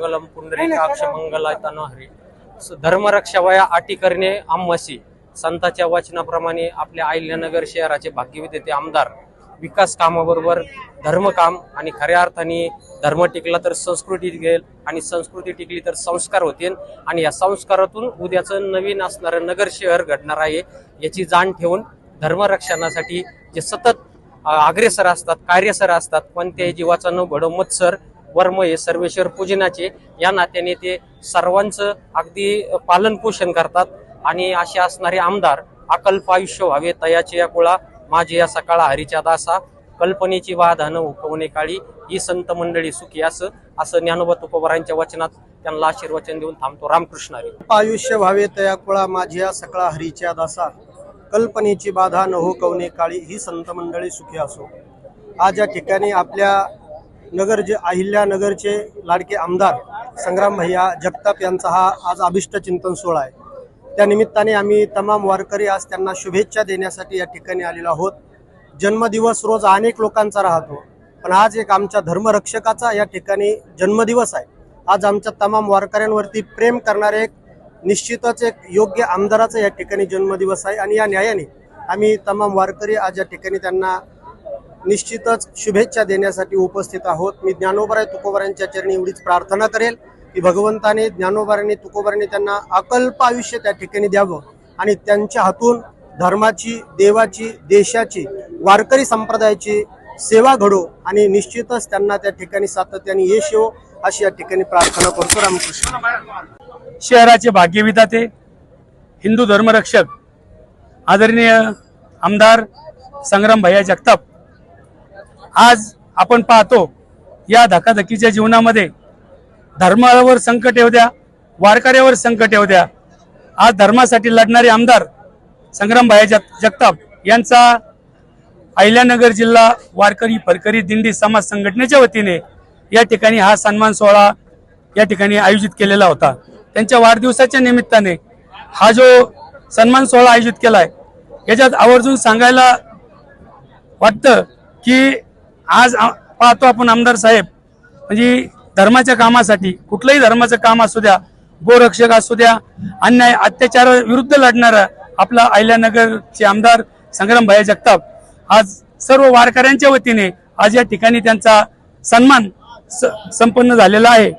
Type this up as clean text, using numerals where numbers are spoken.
मंगलम पुंडरीकाक्ष मंगलायतनो हरी धर्मरक्षा वया अटी करणे आम्हासी संतांच्या वचनाप्रमाणे आपल्या अहिल्यानगर शहराचे भाग्यविजेते आमदार विकास कामाबरोबर धर्मकाम आणि खऱ्या अर्थाने धर्म टिकला तर संस्कृती टिकेल आणि संस्कृती टिकली तर संस्कार होतील आणि या संस्कारातून उद्याचं नवीन असणारं नगर शहर घडणार आहे याची जाण ठेवून धर्मरक्षणासाठी जे सतत अग्रेसर असतात कार्यसर असतात पण ते जीवाचा न घडो मत्सर वर्म हे सर्वेश्वर पूजनाचे या नात्याने ते सर्वांचं अगदी पालन पोषण करतात आणि असे असणारे आमदार अकल्प आयुष्य व्हावे तयाचे या कुळा माझे या सकाळ हरीच्या दासा कल्पनेची वाधान हुकवणे काळी ही संत मंडळी सुखी असं ज्ञानोबा तुकोबारांच्या वचनात त्यांना आशीर्वचन देऊन थांबतो. रामकृष्ण हरी. आयुष्य व्हावे तया कुळा माझे या सकाळ हरीच्या दासा कल्पनेची बाधा न हो कवने काळी ही संत मंडळी सुखी असो. आज या ठिकाणी आपल्या नगर जे अहिल्यानगरचे लाडके आमदार संग्राम भैया जगताप यांचा हा आज अभिष्ट चिंतन सोहळा आहे. त्या निमित्ताने आम्ही तमाम वारकरी आज त्यांना शुभेच्छा देण्यासाठी या ठिकाणी आलेलो आहोत. जन्मदिवस रोज अनेक लोकांचा राहतो पण आज एक आमच्या धर्मरक्षकाचा या ठिकाणी जन्मदिवस आहे. आज आमच्या तमाम वारकऱ्यांवरती प्रेम करणारे एक निश्चितच एक योग्य आमदाराचा या ठिकाणी जन्मदिवस आहे आणि या न्यायाने आम्ही तमाम वारकरी आज या ठिकाणी त्यांना निश्चितच शुभेच्छा देण्यासाठी उपस्थित आहोत. मी ज्ञानोबा तुकोबारांच्या चरणी एवढीच प्रार्थना करेल की भगवंताने ज्ञानोबारांनी तुकोबारांनी त्यांना अकल्प आयुष्य त्या ठिकाणी द्यावं आणि त्यांच्या हातून धर्माची देवाची देशाची वारकरी संप्रदायाची सेवा घडो आणि निश्चितच त्यांना त्या ठिकाणी सातत्याने यश येवो अशी या ठिकाणी प्रार्थना करतो. रामकृष्ण. शहराचे भाग्यविधाते हिंदू धर्मरक्षक आदरणीय आमदार संग्राम भैया जगताप आज आपण पाहतो या धकाधकीच्या जीवनामध्ये धर्मावर संकट येऊ द्या वारकऱ्यावर संकट येऊ द्या आज धर्मासाठी लढणारे आमदार संग्राम भैया जगताप यांचा अहिल्यानगर जिल्हा वारकरी फरकरी दिंडी समाज संघटनेच्या वतीने या ठिकाणी हा सन्मान सोहळा या ठिकाणी आयोजित केलेला होता. त्यांच्या वाढदिवसाच्या निमित्ताने हा जो सन्मान सोहळा आयोजित केलाय याच्यात आवर्जून सांगायला वाटतं की आज पाहतो आपण आमदार साहेब म्हणजे धर्माच्या कामासाठी कुठलंही धर्माचं काम असू द्या गोरक्षक असू द्या अन्याय अत्याचार विरुद्ध लढणारा आपला अहिल्यानगरचे आमदार संग्राम भैया जगताप आज सर्व वारकऱ्यांच्या वतीने आज या ठिकाणी त्यांचा सन्मान संपन्न झालेला आहे.